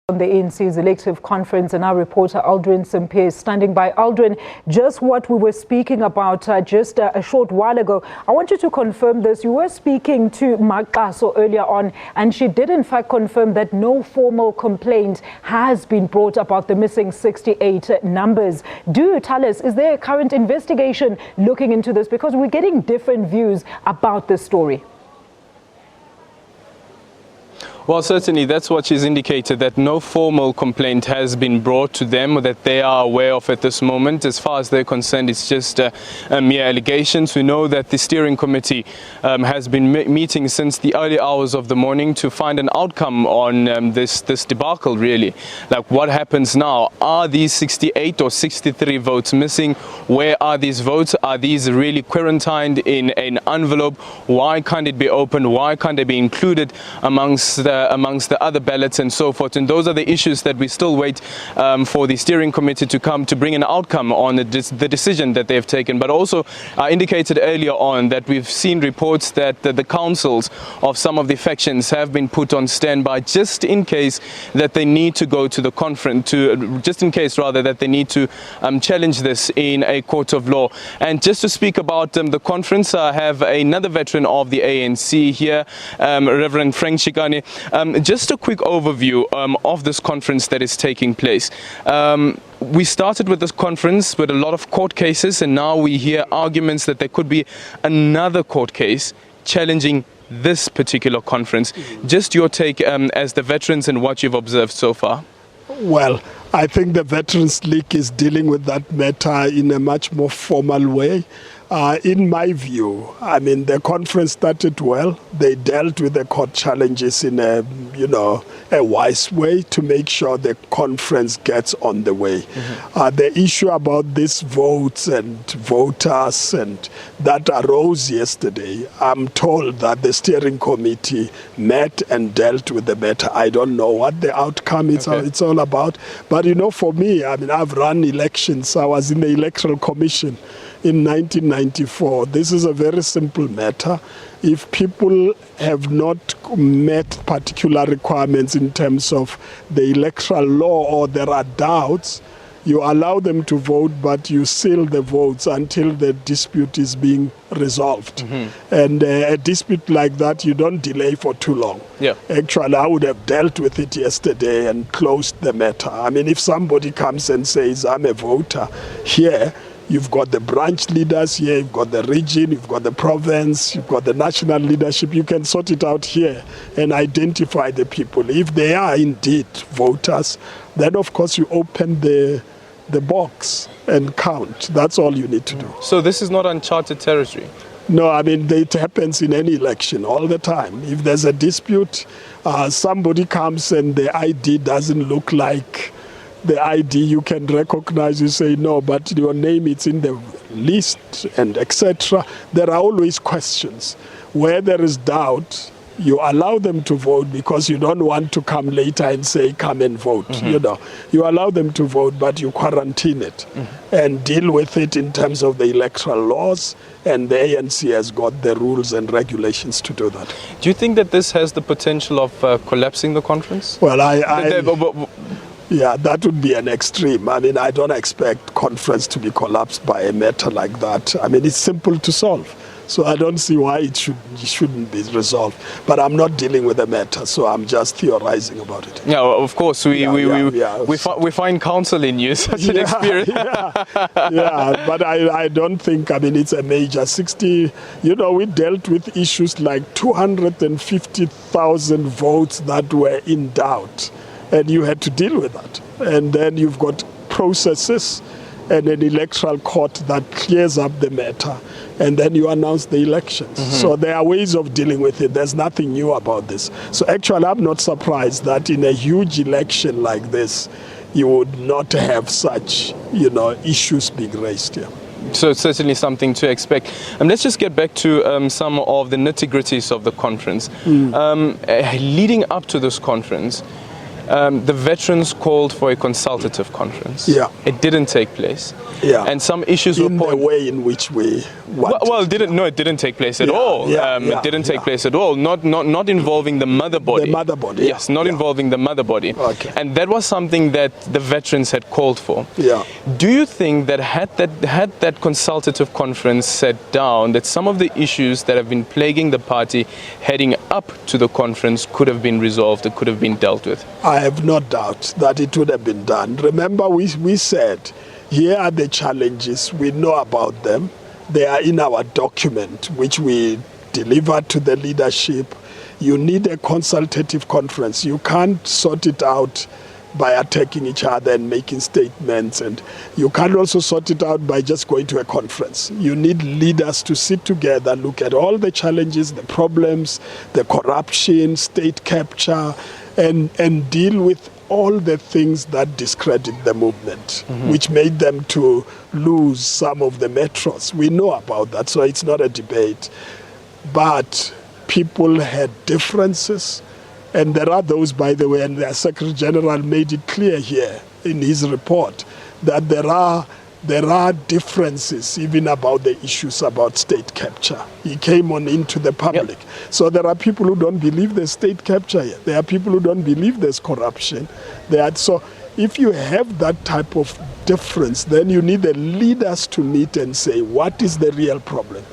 On the ANC's elective conference, and our reporter Aldrin Simpe is standing by. Aldrin, just what we were speaking about just a short while ago. I want you to confirm this. You were speaking to Magashule earlier on, and she did in fact confirm that no formal complaint has been brought about the missing 68 numbers. Do tell us, is there a current investigation looking into this? Because we're getting different views about this story. Well, certainly that's what she's indicated, that no formal complaint has been brought to them or that they are aware of at this moment. As far as they're concerned, it's just mere allegations. We know that the steering committee has been meeting since the early hours of the morning to find an outcome on this debacle, really. Like, what happens now? Are these 68 or 63 votes missing? Where are these votes? Are these really quarantined in an envelope? Why can't it be opened? Why can't they be included amongst the other ballots and so forth? And those are the issues that we still wait for the steering committee to come to bring an outcome on the decision that they've taken. But also I indicated earlier on that we've seen reports that the councils of some of the factions have been put on standby just in case that they need to go to the conference, just in case rather that they need to challenge this in a court of law. And just to speak about the conference, I have another veteran of the ANC here, Reverend Frank Chikane. Just a quick overview of this conference that is taking place. We started with this conference with a lot of court cases, and now we hear arguments that there could be another court case challenging this particular conference. Just your take as the veterans and what you've observed so far. Well, I think the Veterans League is dealing with that matter in a much more formal way. In my view, I mean, the conference started well. They dealt with the court challenges in a wise way to make sure the conference gets on the way. The issue about these votes and voters and that arose yesterday, I'm told that the steering committee met and dealt with the matter. I don't know what the outcome is, it's all about. But for me, I mean, I've run elections. I was in the Electoral Commission in 1994. This is a very simple matter. If people have not met particular requirements in terms of the electoral law or there are doubts, you allow them to vote, but you seal the votes until the dispute is being resolved. And a dispute like that, you don't delay for too long. Actually, I would have dealt with it yesterday and closed the matter. I mean, if somebody comes and says, I'm a voter here, you've got the branch leaders here, you've got the region, you've got the province, you've got the national leadership. You can sort it out here and identify the people. If they are indeed voters, then of course you open the box and count. That's all you need to do. So this is not uncharted territory? No, I mean, it happens in any election all the time. If there's a dispute, somebody comes and the ID doesn't look like the ID you can recognize, you say no, but your name is in the list and etc. There are always questions. Where there is doubt, you allow them to vote because you don't want to come later and say come and vote. You allow them to vote, but you quarantine it and deal with it in terms of the electoral laws, and the ANC has got the rules and regulations to do that. Do you think that this has the potential of collapsing the conference? Well, yeah, that would be an extreme. I mean, I don't expect conference to be collapsed by a matter like that. I mean, it's simple to solve. So I don't see why it shouldn't be resolved. But I'm not dealing with the matter, so I'm just theorizing about it. Yeah, of course. We find counsel in you, such an experience. But I don't think, I mean, it's a major 60. We dealt with issues like 250,000 votes that were in doubt. And you had to deal with that. And then you've got processes and an electoral court that clears up the matter. And then you announce the elections. So there are ways of dealing with it. There's nothing new about this. So actually, I'm not surprised that in a huge election like this, you would not have such, issues being raised here. So it's certainly something to expect. Let's just get back to some of the nitty-gritties of the conference. Leading up to this conference, the veterans called for a consultative conference. Yeah. It didn't take place. Yeah. And some issues in were the way in which we wanted. Well, it didn't take place at all. It didn't take place at all. Not involving the mother body. The mother body. Yes, not involving the mother body. Okay. And that was something that the veterans had called for. Yeah. Do you think that had that consultative conference sat down, that some of the issues that have been plaguing the party heading up to the conference could have been resolved, it could have been dealt with? I have no doubt that it would have been done. Remember, we said, here are the challenges, we know about them. They are in our document, which we delivered to the leadership. You need a consultative conference. You can't sort it out by attacking each other and making statements. And you can't also sort it out by just going to a conference. You need leaders to sit together, look at all the challenges, the problems, the corruption, state capture, and deal with all the things that discredit the movement, which made them to lose some of the metros. We know about that, so it's not a debate. But people had differences, and there are those, by the way, and the Secretary General made it clear here in his report, that there are differences even about the issues about state capture. He came on into the public. Yep. So there are people who don't believe there's state capture here. There are people who don't believe there's corruption. So if you have that type of difference, then you need the leaders to meet and say, what is the real problem?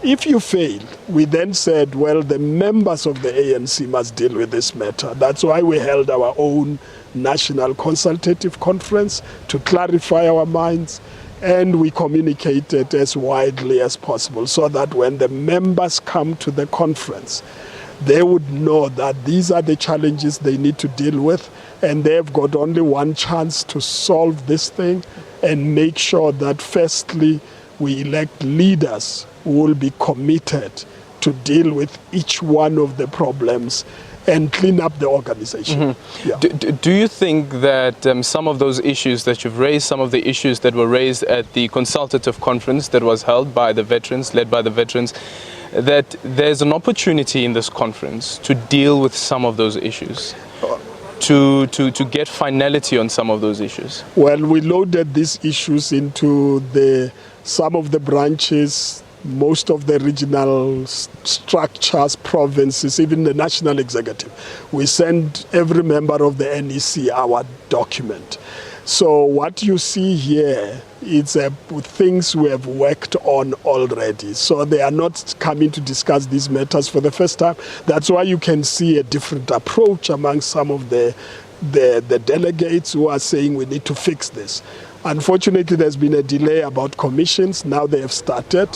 If you fail, we then said, well, the members of the ANC must deal with this matter. That's why we held our own national consultative conference to clarify our minds, and we communicated as widely as possible so that when the members come to the conference, they would know that these are the challenges they need to deal with, and they've got only one chance to solve this thing and make sure that firstly we elect leaders who will be committed to deal with each one of the problems and clean up the organization. Mm-hmm. Yeah. Do you think that some of those issues that you've raised, some of the issues that were raised at the consultative conference that was held by the veterans, led by the veterans, that there's an opportunity in this conference to deal with some of those issues? To get finality on some of those issues? Well, we loaded these issues into some of the branches, most of the regional structures, provinces, even the national executive. We send every member of the NEC our document. So what you see here is things we have worked on already. So they are not coming to discuss these matters for the first time. That's why you can see a different approach among some of the delegates who are saying we need to fix this. Unfortunately, there's been a delay about commissions. Now they have started,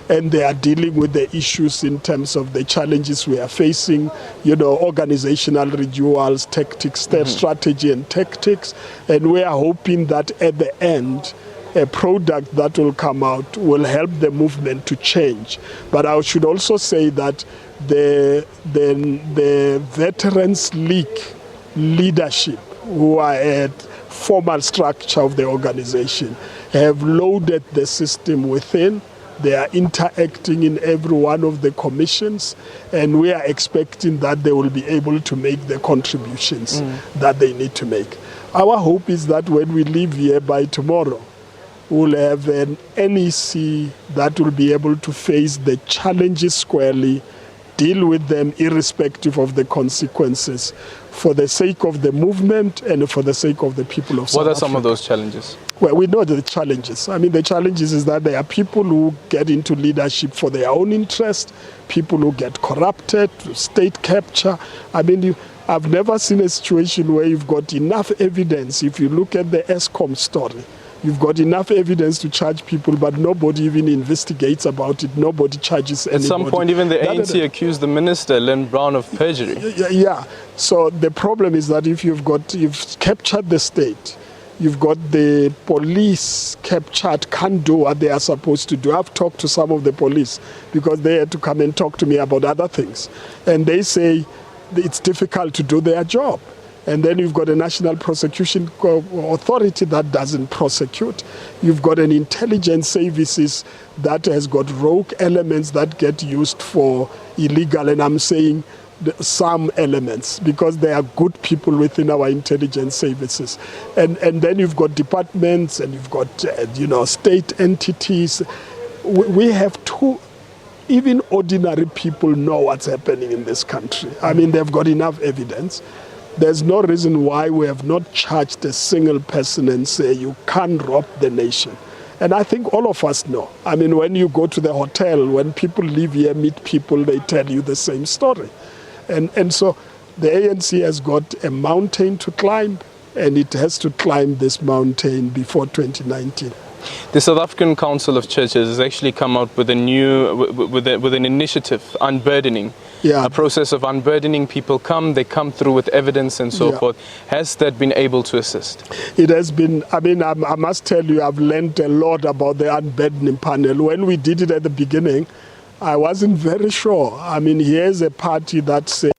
and they are dealing with the issues in terms of the challenges we are facing, organizational renewals, tactics, strategy and tactics. And we are hoping that at the end, a product that will come out will help the movement to change. But I should also say that the Veterans League leadership, who are at formal structure of the organization, have loaded the system within. They are interacting in every one of the commissions, and we are expecting that they will be able to make the contributions that they need to make. Our hope is that when we leave here by tomorrow, we'll have an NEC that will be able to face the challenges squarely, deal with them irrespective of the consequences, for the sake of the movement and for the sake of the people of South Africa. What are some of those challenges? Well, we know the challenges. The challenges is that there are people who get into leadership for their own interest, people who get corrupted, state capture. I've never seen a situation where you've got enough evidence. If you look at the ESCOM story, you've got enough evidence to charge people, but nobody even investigates about it. Nobody charges anybody. At some point, even the ANC accused the minister, Len Brown, of perjury. Yeah. So the problem is that if you've captured the state, you've got the police captured, can't do what they are supposed to do. I've talked to some of the police because they had to come and talk to me about other things. And they say it's difficult to do their job. And then you've got a national prosecution authority that doesn't prosecute. You've got an intelligence services that has got rogue elements that get used for illegal. And I'm saying some elements, because there are good people within our intelligence services. And then you've got departments and you've got, state entities. We have to, even ordinary people know what's happening in this country. I mean, they've got enough evidence. There's no reason why we have not charged a single person and say, you can't rob the nation. And I think all of us know. I mean, when you go to the hotel, when people live here, meet people, they tell you the same story. And so the ANC has got a mountain to climb, and it has to climb this mountain before 2019. The South African Council of Churches has actually come out with with an initiative, Unburdening. Yeah. A process of unburdening. People they come through with evidence and so forth. Has that been able to assist? It has been. I mean, I must tell you, I've learned a lot about the unburdening panel. When we did it at the beginning, I wasn't very sure. I mean, here's a party that says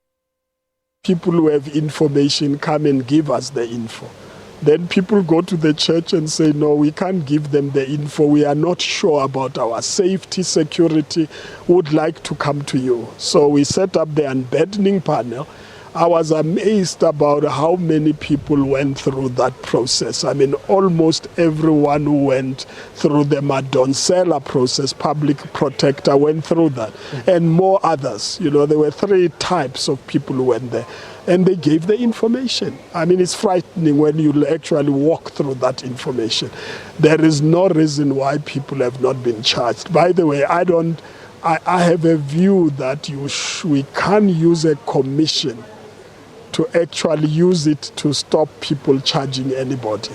people who have information come and give us the info. Then people go to the church and say, no, we can't give them the info. We are not sure about our safety, security. Would like to come to you. So we set up the unburdening panel. I was amazed about how many people went through that process. I mean, almost everyone who went through the Madonsela process, public protector, went through that, and more others. You know, there were 3 types of people who went there, and they gave the information. I mean, it's frightening when you actually walk through that information. There is no reason why people have not been charged. By the way, I have a view that we can't use a commission to actually use it to stop people charging anybody.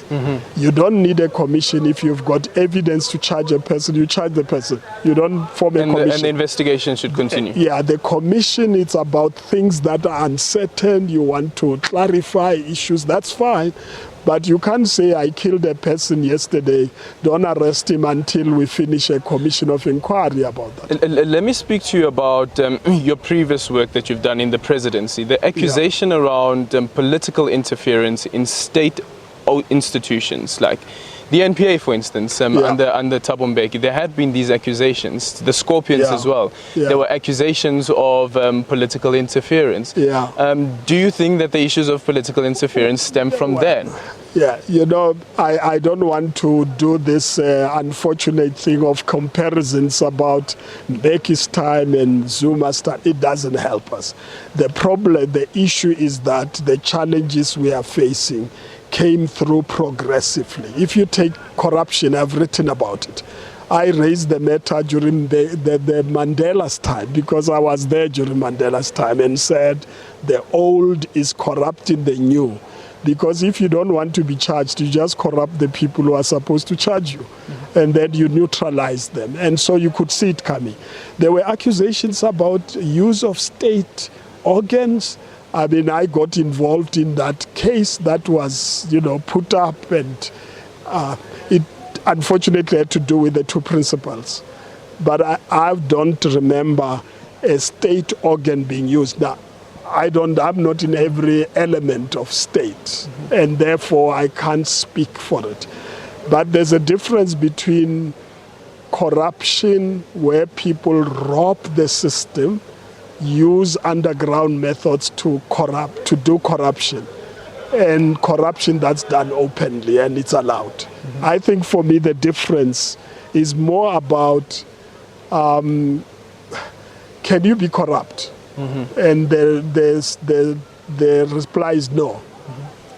You don't need a commission. If you've got evidence to charge a person, you charge the person. You don't form a commission. And the investigation should continue. Yeah, the commission, it's about things that are uncertain. You want to clarify issues, that's fine. But you can't say, I killed a person yesterday, don't arrest him until we finish a commission of inquiry about that. Let me speak to you about your previous work that you've done in the presidency. The accusation around political interference in state institutions, like the NPA, for instance, under Thabo Mbeki, there had been these accusations, the Scorpions as well. There were accusations of political interference. Do you think that the issues of political interference stem from there? Yeah, you know, I don't want to do this unfortunate thing of comparisons about Mbeki's time and Zuma's time. It doesn't help us. The problem, the issue is that the challenges we are facing came through progressively. If you take corruption, I've written about it. I raised the matter during the Mandela's time, because I was there during Mandela's time, and said the old is corrupting the new. Because if you don't want to be charged, you just corrupt the people who are supposed to charge you. And then you neutralize them. And so you could see it coming. There were accusations about use of state organs. I mean, I got involved in that case that was, put up, and it unfortunately had to do with the 2 principals. But I don't remember a state organ being used. Now, I'm not in every element of state, and therefore I can't speak for it. But there's a difference between corruption, where people rob the system, use underground methods to do corruption, and corruption that's done openly and it's allowed. I think for me the difference is more about can you be corrupt? And the reply is no.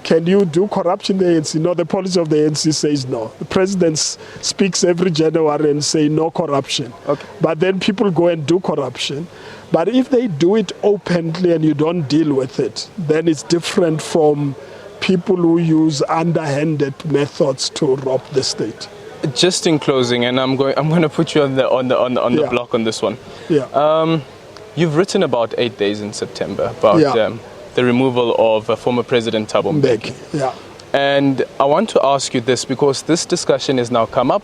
Can you do corruption in the ANC? No, the policy of the ANC says no. The president speaks every January and say no corruption. But then people go and do corruption. But if they do it openly and you don't deal with it, then it's different from people who use underhanded methods to rob the state. Just in closing, and I'm going to put you on the block on this one. You've written about 8 days in September about the removal of former President Thabo Mbeki. And I want to ask you this, because this discussion has now come up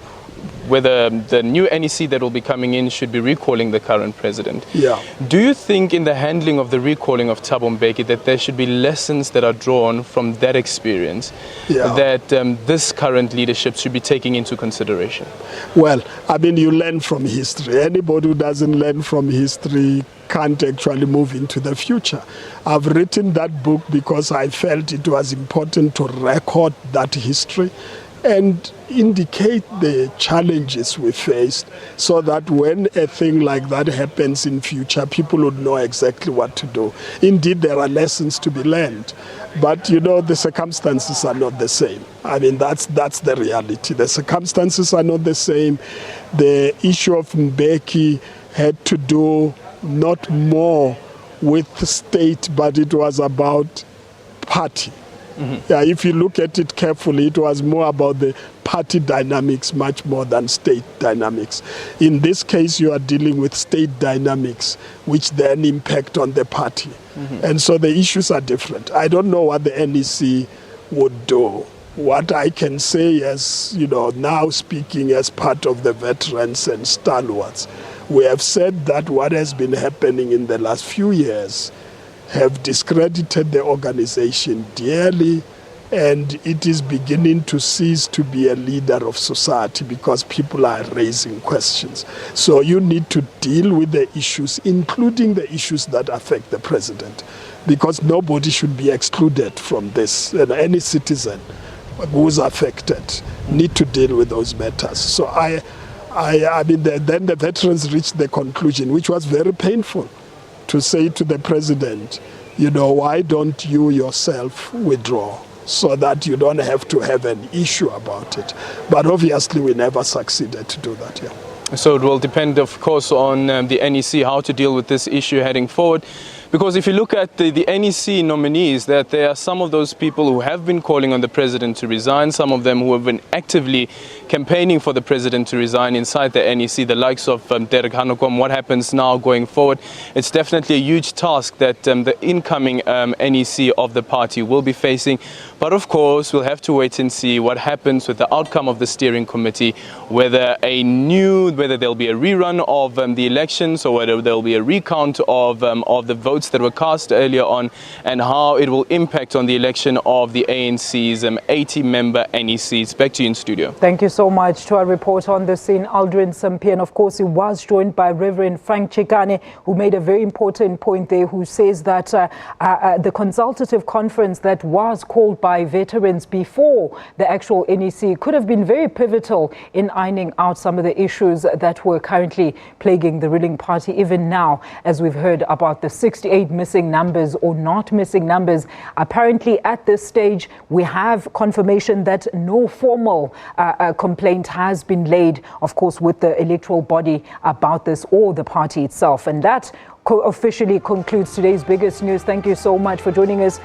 whether the new NEC that will be coming in should be recalling the current president. Yeah. Do you think in the handling of the recalling of Thabo Mbeki that there should be lessons that are drawn from that experience that this current leadership should be taking into consideration? Well, I mean, you learn from history. Anybody who doesn't learn from history can't actually move into the future. I've written that book because I felt it was important to record that history and indicate the challenges we faced so that when a thing like that happens in future, people would know exactly what to do. Indeed, there are lessons to be learned, but you know, the circumstances are not the same. I mean, that's the reality. The circumstances are not the same. The issue of Mbeki had to do not more with state, but it was about party. Yeah, if you look at it carefully, it was more about the party dynamics much more than state dynamics. In this case, you are dealing with state dynamics, which then impact on the party. And so the issues are different. I don't know what the NEC would do. What I can say as, you know, now speaking as part of the veterans and stalwarts, we have said that what has been happening in the last few years have discredited the organization dearly, and it is beginning to cease to be a leader of society because people are raising questions. So you need to deal with the issues, including the issues that affect the president, because nobody should be excluded from this. And any citizen who's affected need to deal with those matters. So I mean, then the veterans reached the conclusion, which was very painful, to say to the president, you know, why don't you yourself withdraw so that you don't have to have an issue about it? But obviously we never succeeded to do that. Yeah. So it will depend, of course, on the NEC how to deal with this issue heading forward. Because if you look at the NEC nominees, that there are some of those people who have been calling on the president to resign, some of them who have been actively campaigning for the president to resign inside the NEC, the likes of Derek Hanekom. What happens now going forward? It's definitely a huge task that the incoming NEC of the party will be facing. But of course, we'll have to wait and see what happens with the outcome of the steering committee, whether there'll be a rerun of the elections or whether there'll be a recount of the votes that were cast earlier on, and how it will impact on the election of the ANC's 80-member NECs. Back to you in studio. Thank you so much. To our reporter on the scene, Aldrin Sampi, and of course he was joined by Reverend Frank Chikane, who made a very important point there, who says that the consultative conference that was called by veterans before the actual NEC could have been very pivotal in ironing out some of the issues that were currently plaguing the ruling party, even now, as we've heard about the 68 missing numbers or not missing numbers. Apparently at this stage we have confirmation that no formal complaint has been laid, of course, with the electoral body about this or the party itself. And that officially concludes today's biggest news. Thank you so much for joining us.